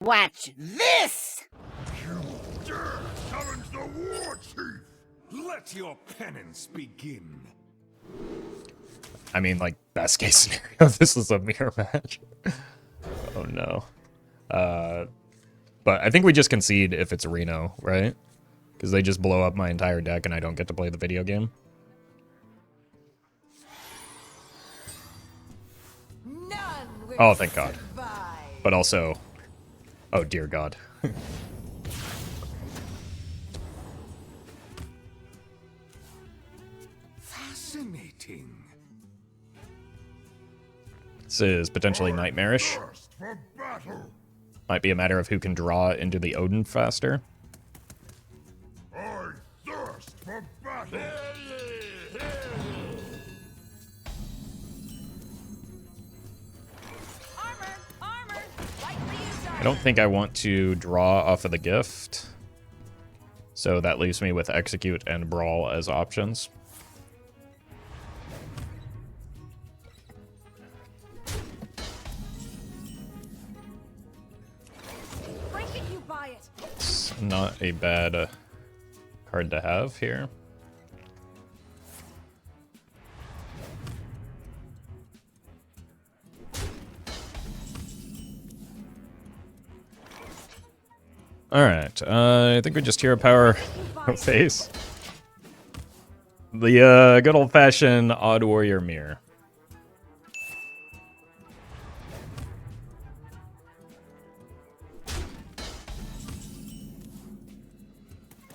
Watch this! You dare challenge the war chief! Let your penance begin. I mean, like, best case scenario, this is a mirror match. Oh no. But I think we just concede if it's Reno, right? Because they just blow up my entire deck and I don't get to play the video game. Oh, thank God. But also, oh dear God. Fascinating. This is potentially nightmarish. Thirst for battle. Might be a matter of who can draw into the Odyn faster. I thirst for battle. I don't think I want to draw off of the gift. So that leaves me with Execute and Brawl as options. It's not a bad card to have here. Alright, I think we just hero power face. The good old-fashioned Odd Warrior Mirror.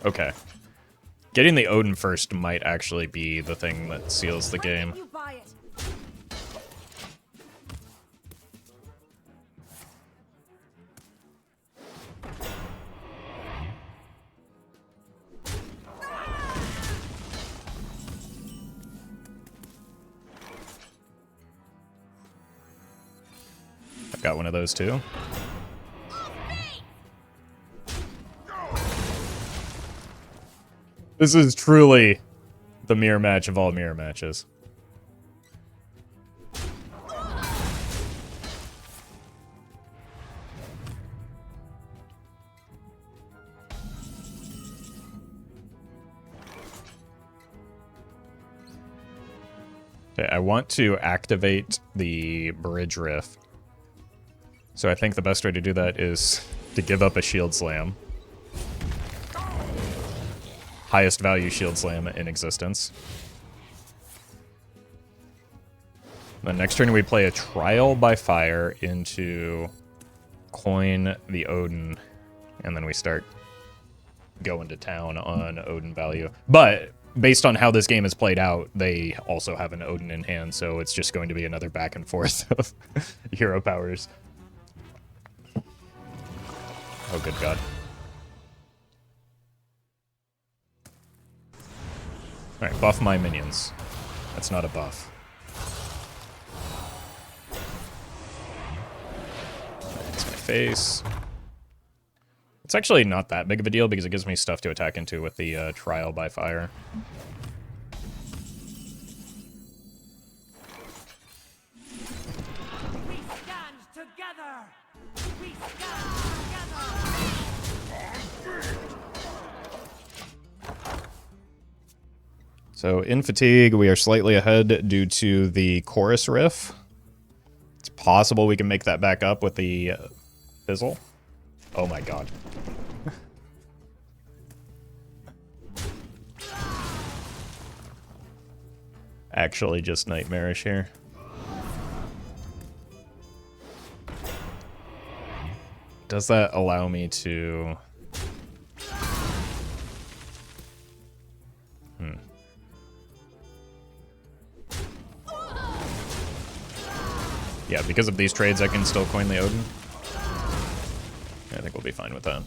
Okay. Getting the Odyn first might actually be the thing that seals the game. I've got one of those too. This is truly the mirror match of all mirror matches. Okay, I want to activate the bridge riff. So I think the best way to do that is to give up a shield slam. Highest value shield slam in existence. Then next turn we play a Trial by Fire into coin the Odyn, and then we start going to town on Odyn value. But based on how this game is played out, they also have an Odyn in hand, so it's just going to be another back and forth of hero powers. Oh, good God. Alright, buff my minions. That's not a buff. That's my face. It's actually not that big of a deal because it gives me stuff to attack into with the Trial by Fire. We stand together! We stand together! So in Fatigue, we are slightly ahead due to the Chorus Riff. It's possible we can make that back up with the Fizzle. Oh my God. Actually just nightmarish here. Does that allow me to... Yeah, because of these trades, I can still coin the Odyn. I think we'll be fine with that.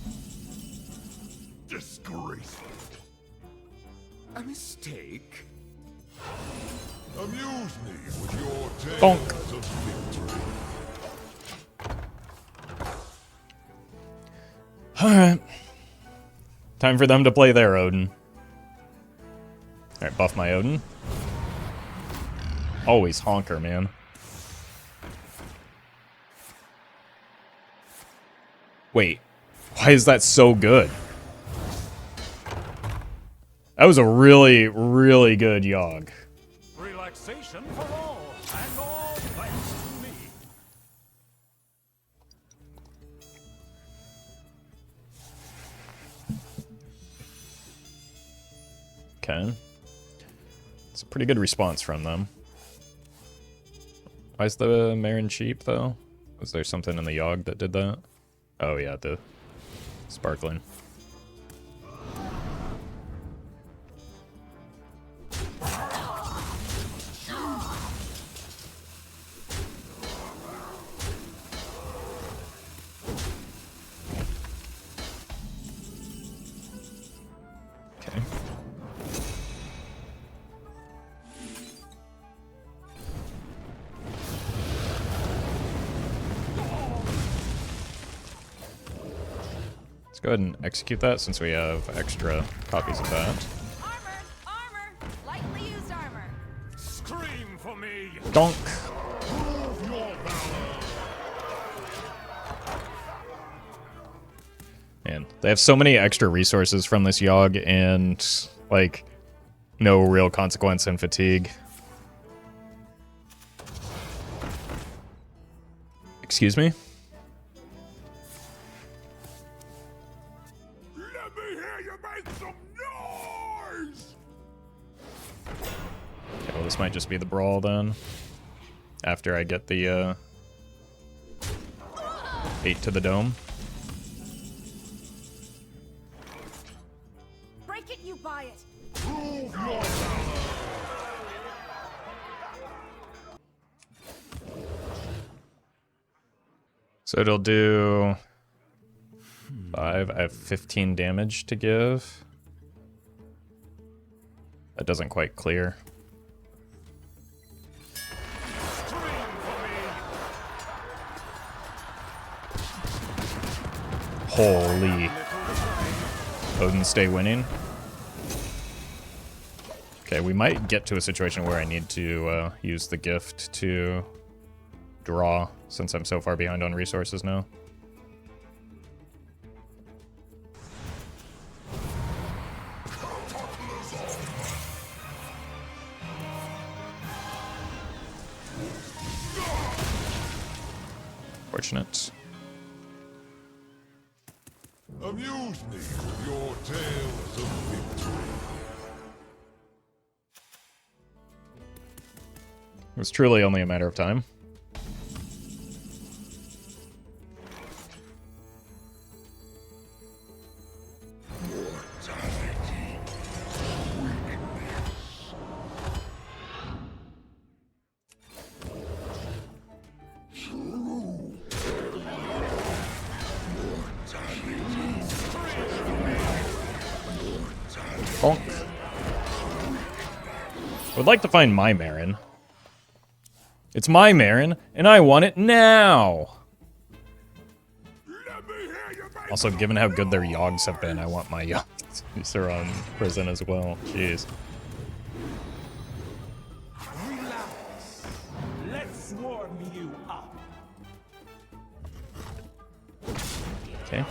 Disgraceful. A mistake? Amuse me with your tales Bonk. of victory. Alright. Time for them to play their Odyn. Alright, buff my Odyn. Always honker, man. Wait, why is that so good? That was a really, really good Yogg. Relaxation for all, and all thanks to me. Okay. It's a pretty good response from them. Why is the Marin cheap, though? Was there something in the Yogg that did that? Oh, yeah, the sparkling. Okay. Let's go ahead and execute that since we have extra copies of that. Armor! Lightly used armor. Scream for me! Donk! Prove your valor! Man, they have so many extra resources from this Yogg and, like, no real consequence and fatigue. Excuse me? Let me hear you make some noise! Okay, well, this might just be the Brawl then. After I get the 8 to the dome. Break it, you buy it. Prove your valor! So it'll do 5. I have 15 damage to give. That doesn't quite clear. Holy. Odyn stay winning. Okay, we might get to a situation where I need to use the gift to draw, since I'm so far behind on resources now. Fortunate. Amuse me with your tales of victory. It was truly only a matter of time. Bonk. I would like to find my Marin. It's my Marin, and I want it now! Also, given how good their Yoggs have been, I want my Yogg-Saron prison as well. Jeez. Relax. Let's warm you up. Okay.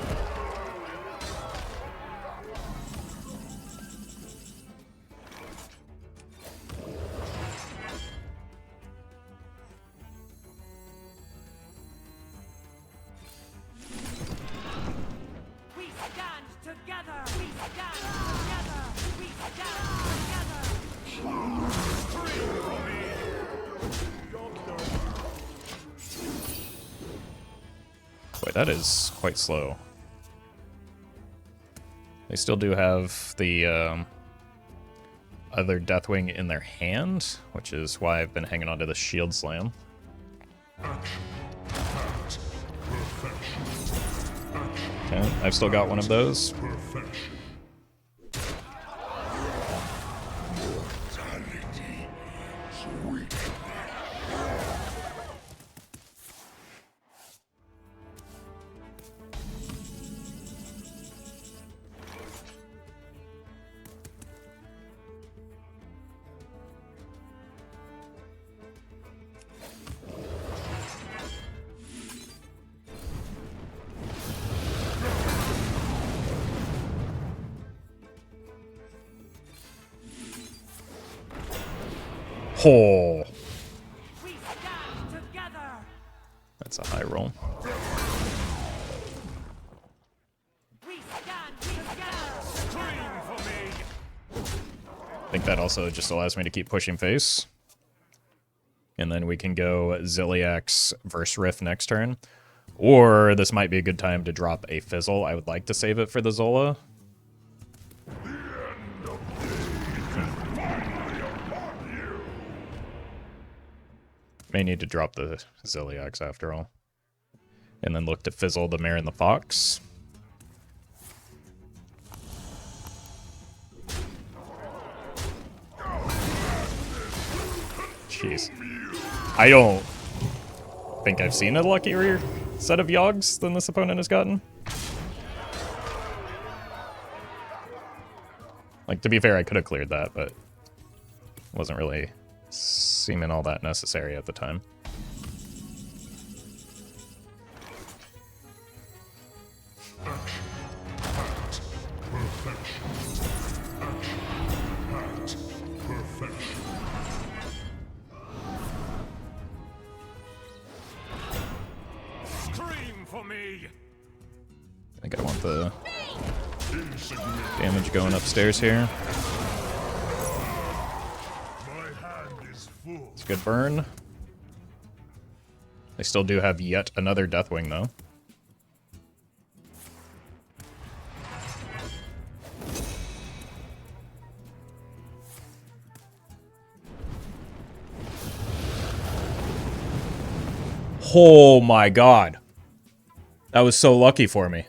We stand together. We stand together. We stand together. Boy, that is quite slow. They still do have the other Deathwing in their hand, which is why I've been hanging on to the Shield Slam. Okay, I've still got one of those. Oh, We stand together. that's a high roll. We stand together. Scream for me! I think that also just allows me to keep pushing face. And then we can go Zilliax versus Riff next turn. Or this might be a good time to drop a Fizzle. I would like to save it for the Zola. May need to drop the Zilliax after all. And then look to Fizzle the Marin the Fox. Jeez. I don't think I've seen a luckier set of Yoggs than this opponent has gotten. Like, to be fair, I could have cleared that, but wasn't really seeming all that necessary at the time. Scream for me! I think I want the damage going upstairs here. My hand is full. It's a good burn. They still do have yet another Deathwing, though. Oh my god. That was so lucky for me.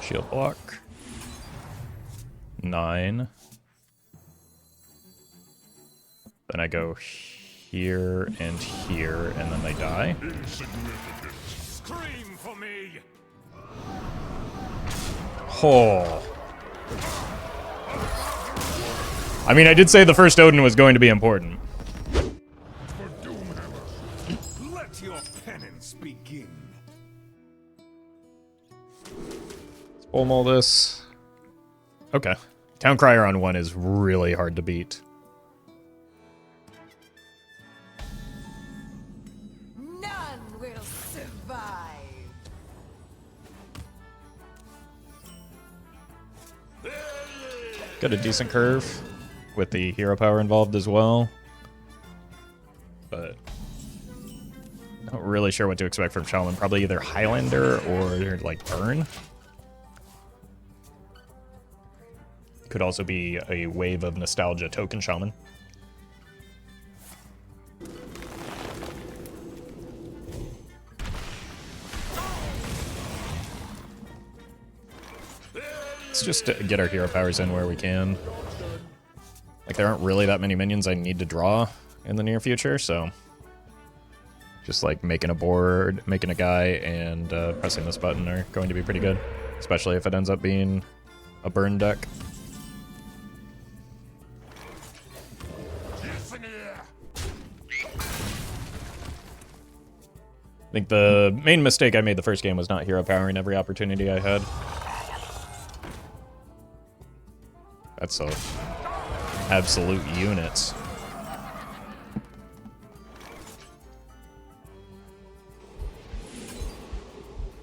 Shield block. 9. Then I go here and here, and then they die. Scream for me! Oh. I mean, I did say the first Odyn was going to be important. For Doomhammer, let your penance begin. Let's pull all this. Okay. Town Crier on 1 is really hard to beat. None will survive. Got a decent curve with the hero power involved as well. But not really sure what to expect from Shaman. Probably either Highlander or like Burn. Could also be a wave of nostalgia token Shaman. Let's just get our hero powers in where we can. Like, there aren't really that many minions I need to draw in the near future, so just like making a board, making a guy, and pressing this button are going to be pretty good, especially if it ends up being a burn deck. I think the main mistake I made the first game was not hero powering every opportunity I had. That's a absolute unit.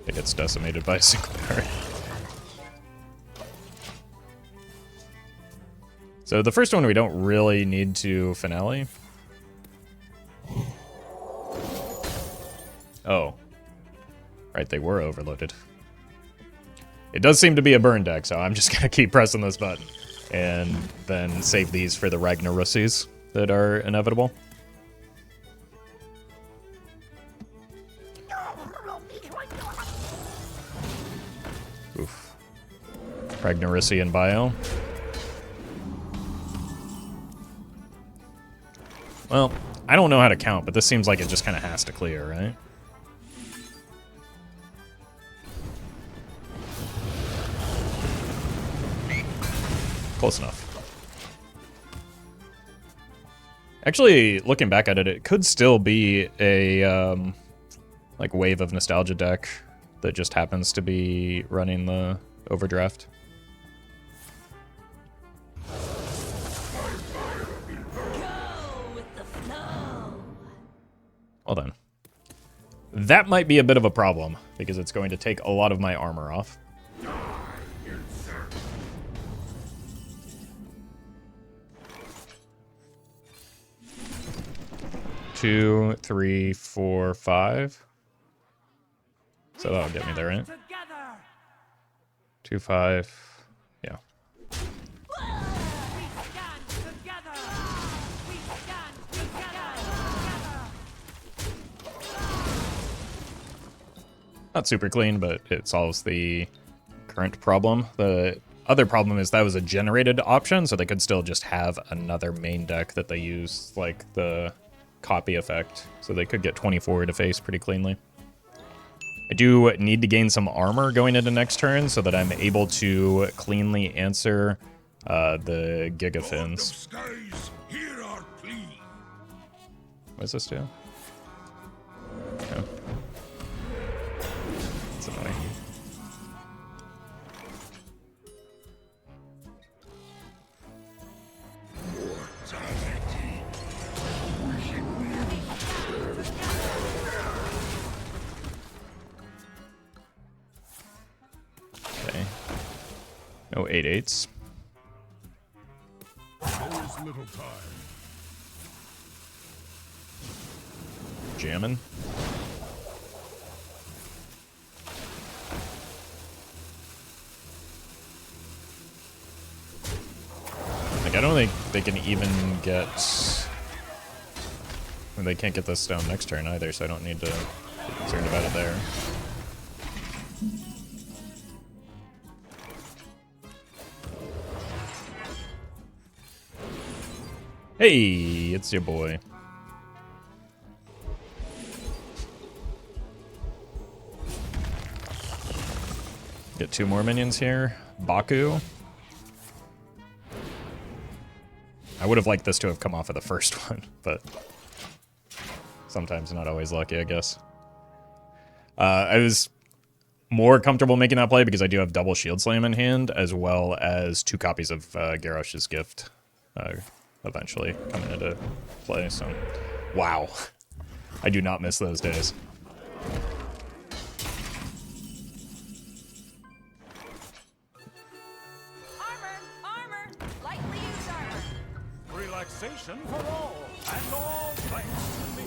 It gets decimated by a single card. So the first one we don't really need to finale. Oh. Right, they were overloaded. It does seem to be a burn deck, so I'm just gonna keep pressing this button. And then save these for the Ragnarussies that are inevitable. Oof. Ragnarussi and Bio. Well, I don't know how to count, but this seems like it just kind of has to clear, right? Close enough. Actually, looking back at it, it could still be a like Wave of Nostalgia deck that just happens to be running the Overdraft. Go with the flow. Well then. That might be a bit of a problem, because it's going to take a lot of my armor off. 2, 3, 4, 5. So that'll get me there, right? Together. 2, 5. Yeah. We stand together. We stand together. Not super clean, but it solves the current problem. The other problem is that was a generated option, so they could still just have another main deck that they use, like the copy effect. So they could get 24 to face pretty cleanly. I do need to gain some armor going into next turn so that I'm able to cleanly answer the Gigafins. Skies, hear our plea. What does this do? Oh. That's annoying. Okay. No 8/8s. There is little time. Jamming. Like, I don't think they can even get... Well, they can't get this down next turn either, so I don't need to be concerned about it there. Hey, it's your boy. Get 2 more minions here. Baku. I would have liked this to have come off of the first one, but sometimes not always lucky, I guess. I was more comfortable making that play because I do have double Shield Slam in hand, as well as 2 copies of Garrosh's Gift eventually coming into play, so... Wow. I do not miss those days. Armor, lightly used armor. Relaxation for all, and all thanks to me.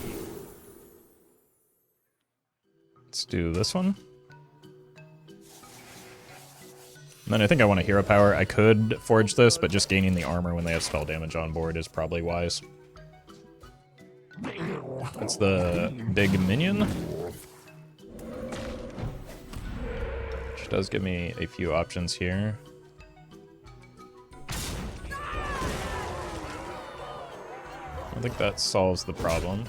Let's do this one. And then I think I want a hero power. I could forge this, but just gaining the armor when they have spell damage on board is probably wise. That's the big minion. Which does give me a few options here. I think that solves the problem.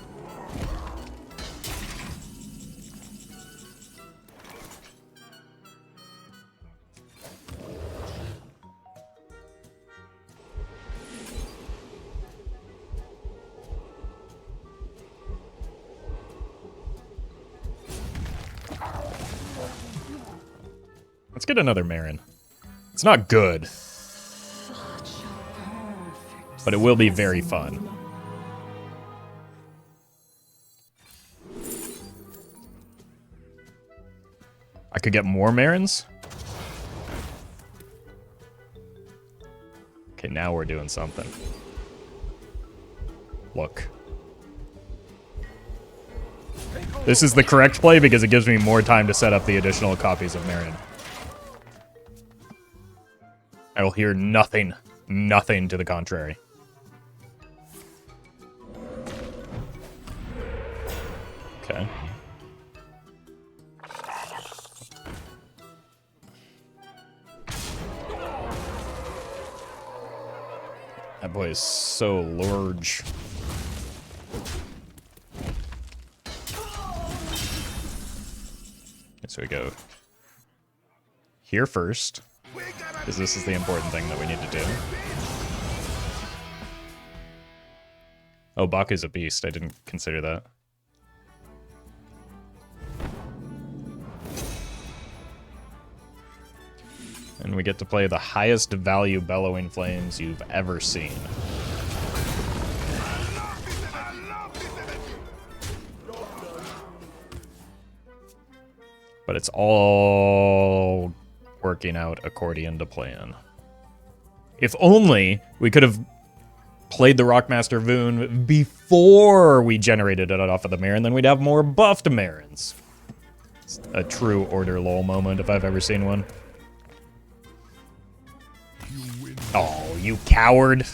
Let's get another Marin. It's not good, but it will be very fun. I could get more Marins. Okay, now we're doing something. Look. This is the correct play because it gives me more time to set up the additional copies of Marin. I will hear nothing to the contrary. Okay. That boy is so large. So we go here first. We gotta because this is the important thing that we need to do. Oh, Baku's a beast. I didn't consider that. And we get to play the highest value Bellowing Flames you've ever seen. But it's all working out according to plan. If only we could have played the Rockmaster Voon before we generated it off of the Marin, then we'd have more buffed Marins. It's a true Order lol moment if I've ever seen one. Oh, you coward.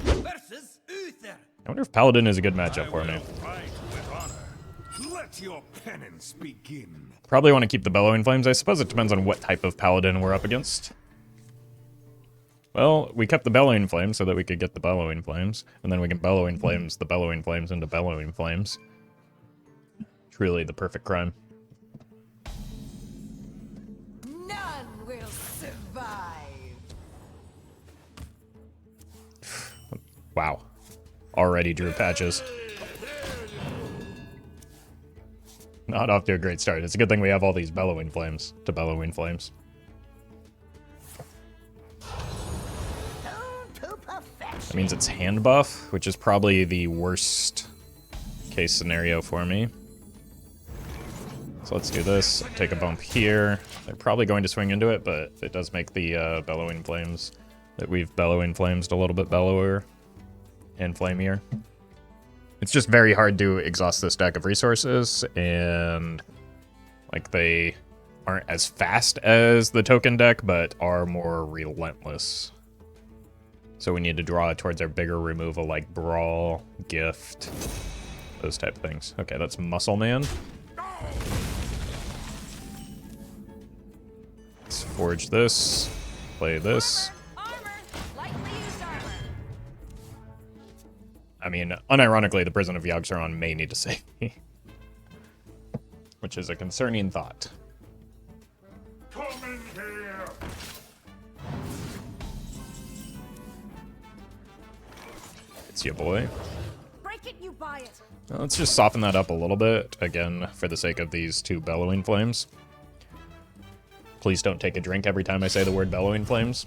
Versus Uther. I wonder if Paladin is a good matchup for me. Fight with honor. Let your penance begin. Probably want to keep the Bellowing Flames. I suppose it depends on what type of Paladin we're up against. Well, we kept the Bellowing Flames so that we could get the Bellowing Flames, and then we can Bellowing Flames the Bellowing Flames into Bellowing Flames. Truly the perfect crime. None will survive. Wow. Already drew patches. Not off to a great start. It's a good thing we have all these Bellowing Flames to Bellowing Flames. That means it's hand buff, which is probably the worst case scenario for me. So let's do this. Take a bump here. They're probably going to swing into it, but it does make the Bellowing Flames that we've Bellowing Flamesed a little bit bellower and flamier. It's just very hard to exhaust this deck of resources, and like they aren't as fast as the token deck, but are more relentless. So we need to draw towards our bigger removal like Brawl, Gift, those type of things. Okay, that's Muscle Man. Let's forge this, play this. Armor. Lightly used armor. I mean, unironically, the prison of Yogg-Saron may need to save me. Which is a concerning thought. Come in here. It's your boy. Break it, you buy it. Let's just soften that up a little bit, again, for the sake of these two Bellowing Flames. Please don't take a drink every time I say the word Bellowing Flames.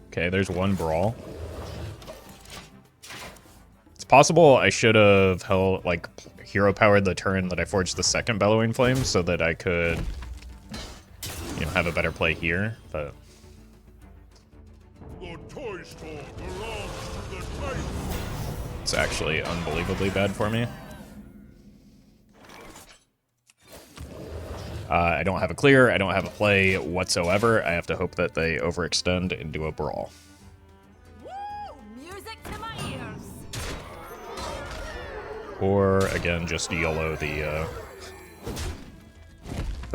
Okay, there's one Brawl. It's possible I should have held, like, hero powered the turn that I forged the second Bellowing Flame so that I could, you know, have a better play here, but... The toy store belongs to the Titan. It's actually unbelievably bad for me. I don't have a clear, I don't have a play whatsoever. I have to hope that they overextend and do a Brawl. Woo! Music to my ears. Or, again, just YOLO the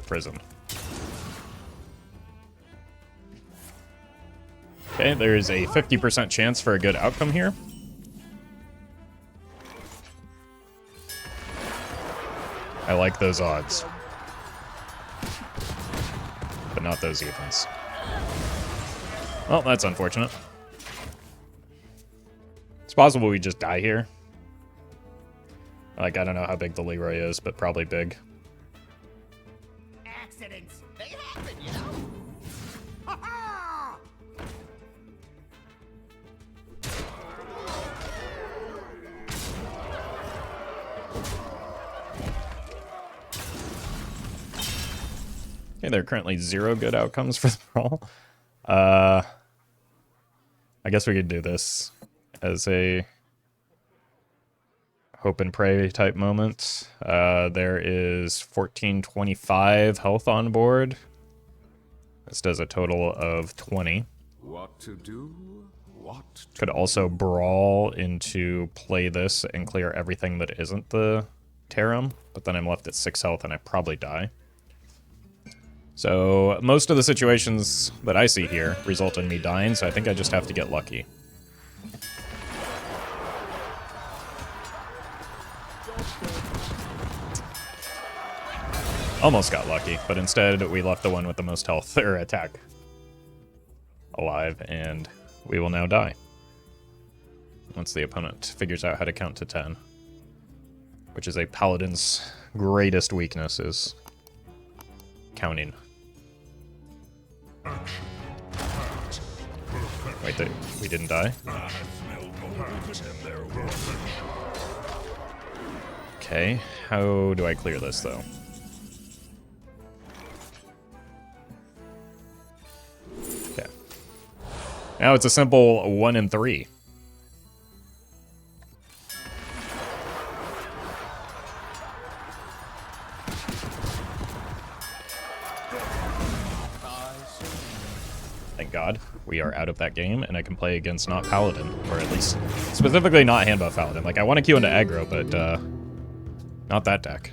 prison. Okay, there's a 50% chance for a good outcome here. I like those odds. But not those evens. Well, that's unfortunate. It's possible we just die here. Like, I don't know how big the Leroy is, but probably big. Accidents, they happen, you know? Ha-ha! Okay, there are currently 0 good outcomes for the Brawl. I guess we could do this as a hope and pray type moment. There is 1425 health on board. This does a total of 20. What to do? What? Could also Brawl into play this and clear everything that isn't the Tarum, but then I'm left at 6 health and I probably die. So most of the situations that I see here result in me dying, so I think I just have to get lucky. Almost got lucky, but instead we left the one with the most health or attack alive, and we will now die. Once the opponent figures out how to count to 10. Which is a paladin's greatest weakness, is counting. Wait, we didn't die? Okay, how do I clear this, though? Okay. Now it's a simple 1 and 3. Thank God we are out of that game, and I can play against not Paladin, or at least specifically not hand buff Paladin. Like, I want to queue into aggro, but not that deck.